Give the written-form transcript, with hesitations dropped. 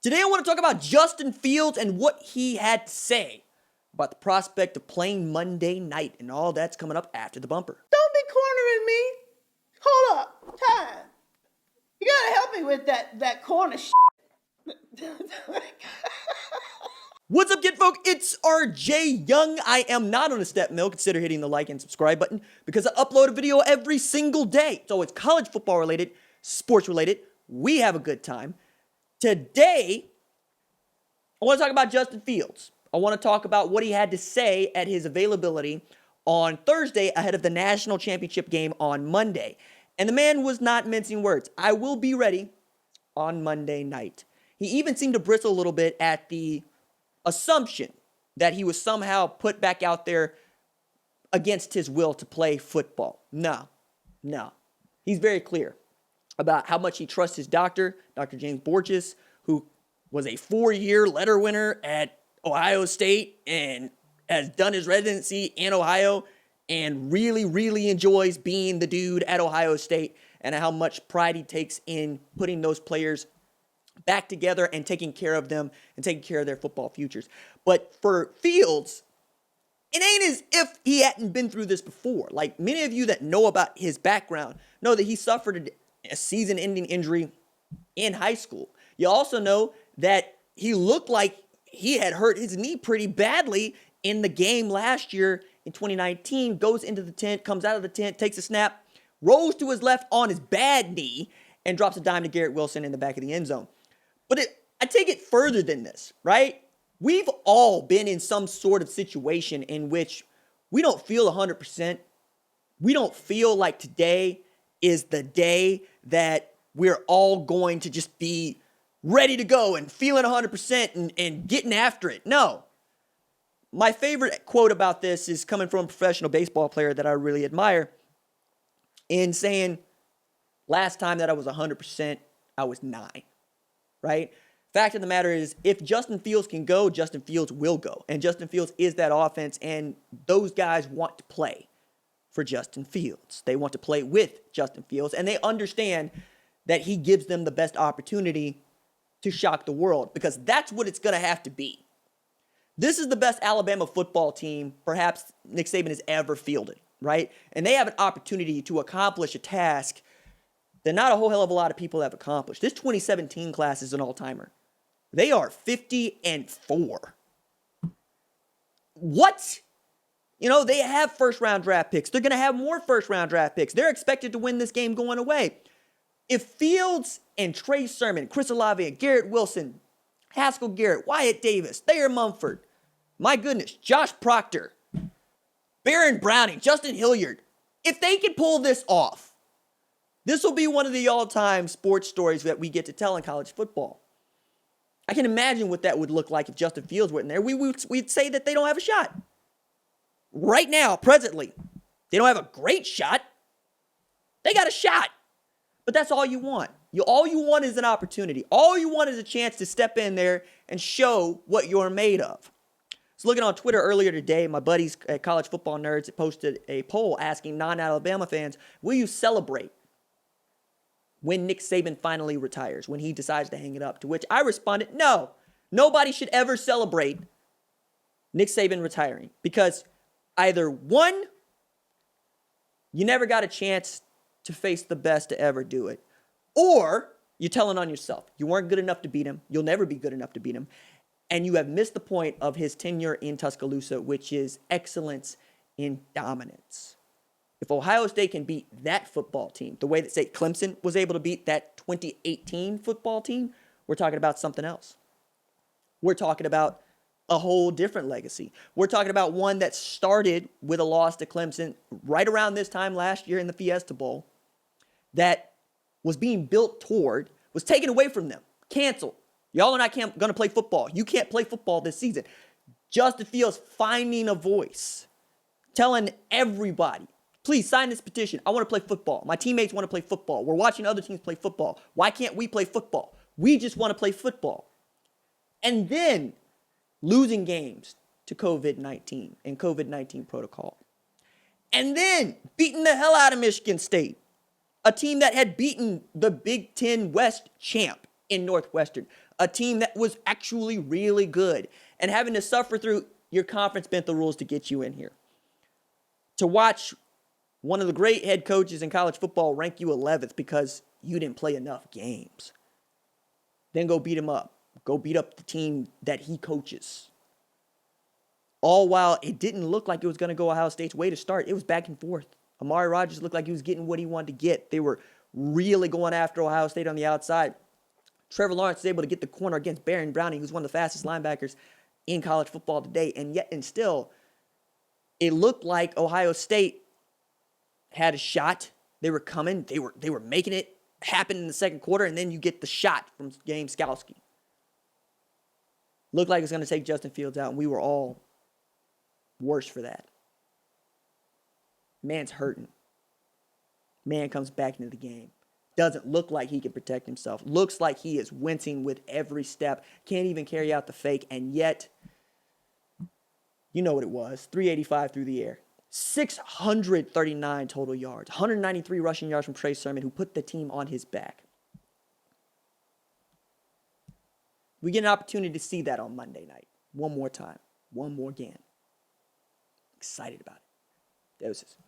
Today I want to talk about Justin Fields and what he had to say about the prospect of playing Monday night and all that's coming up after the bumper. Don't be cornering me. Hold up. Time. You gotta help me with that corner shit. What's up, kid folk? It's RJ Young. I am not on a step mill. Consider hitting the like and subscribe button because I upload a video every single day. So it's college football related, sports related. We have a good time. Today, I want to talk about Justin Fields. I want to talk about what he had to say at his availability on Thursday ahead of the national championship game on Monday. And the man was not mincing words. I will be ready on Monday night. He even seemed to bristle a little bit at the assumption that he was somehow put back out there against his will to play football. No. He's very clear about how much he trusts his doctor, Dr. James Borges, who was a 4-year letter winner at Ohio State and has done his residency in Ohio and really enjoys being the dude at Ohio State, and how much pride he takes in putting those players back together and taking care of them and taking care of their football futures. But for Fields, it ain't as if he hadn't been through this before. Like, many of you that know about his background know that he suffered a season-ending injury in high school. You also know that he looked like he had hurt his knee pretty badly in the game last year in 2019, goes into the tent, comes out of the tent, takes a snap, rolls to his left on his bad knee, and drops a dime to Garrett Wilson in the back of the end zone. But I take it further than this, right? We've all been in some sort of situation in which we don't feel 100%. We don't feel like today is the day that we're all going to just be ready to go and feeling 100% and getting after it. No. My favorite quote about this is coming from a professional baseball player that I really admire, in saying, last time that I was 100%, I was 9. Right? Fact of the matter is, if Justin Fields can go, Justin Fields will go. And Justin Fields is that offense, and those guys want to play for Justin Fields. They want to play with Justin Fields, and they understand that he gives them the best opportunity to shock the world, because that's what it's going to have to be. This is the best Alabama football team perhaps Nick Saban has ever fielded, right? And they have an opportunity to accomplish a task that not a whole hell of a lot of people have accomplished. This 2017 class is an all-timer. They are 50-4. What? You know, they have first-round draft picks. They're going to have more first-round draft picks. They're expected to win this game going away. If Fields and Trey Sermon, Chris Olave, Garrett Wilson, Haskell Garrett, Wyatt Davis, Thayer Mumford, my goodness, Josh Proctor, Baron Browning, Justin Hilliard, if they can pull this off, this will be one of the all-time sports stories that we get to tell in college football. I can imagine what that would look like if Justin Fields were in there. We'd say that they don't have a shot. Right now, presently, they don't have a great shot. They got a shot. But that's all you want. All you want is an opportunity. All you want is a chance to step in there and show what you're made of. So looking on Twitter earlier today, my buddies at College Football Nerds posted a poll asking non-Alabama fans, will you celebrate when Nick Saban finally retires, when he decides to hang it up? To which I responded, no. Nobody should ever celebrate Nick Saban retiring, because either one, you never got a chance to face the best to ever do it, or you're telling on yourself. You weren't good enough to beat him. You'll never be good enough to beat him. And you have missed the point of his tenure in Tuscaloosa, which is excellence in dominance. If Ohio State can beat that football team the way that, say, Clemson was able to beat that 2018 football team, we're talking about something else. We're talking about a whole different legacy. We're talking about one that started with a loss to Clemson right around this time last year in the Fiesta Bowl, that was being built toward, was taken away from them, canceled. Y'all are not going to play football. You can't play football this season. Justin Fields finding a voice, telling everybody, please sign this petition. I want to play football. My teammates want to play football. We're watching other teams play football. Why can't we play football? We just want to play football. And then losing games to COVID-19 and COVID-19 protocol. And then beating the hell out of Michigan State, a team that had beaten the Big Ten West champ in Northwestern, a team that was actually really good, and having to suffer through your conference bent the rules to get you in here. To watch one of the great head coaches in college football rank you 11th because you didn't play enough games. Then go beat him up. Go beat up the team that he coaches. All while it didn't look like it was going to go Ohio State's way to start. It was back and forth. Amari Rodgers looked like he was getting what he wanted to get. They were really going after Ohio State on the outside. Trevor Lawrence was able to get the corner against Baron Browning, who's one of the fastest linebackers in college football today. And still, it looked like Ohio State had a shot. They were coming. They were making it happen in the second quarter, and then you get the shot from James Skalski. Looked like it was going to take Justin Fields out, and we were all worse for that. Man's hurting. Man comes back into the game. Doesn't look like he can protect himself. Looks like he is wincing with every step. Can't even carry out the fake, and yet, you know what it was. 385 through the air. 639 total yards. 193 rushing yards from Trey Sermon, who put the team on his back. We get an opportunity to see that on Monday night. One more time. One more game. Excited about it. Doses.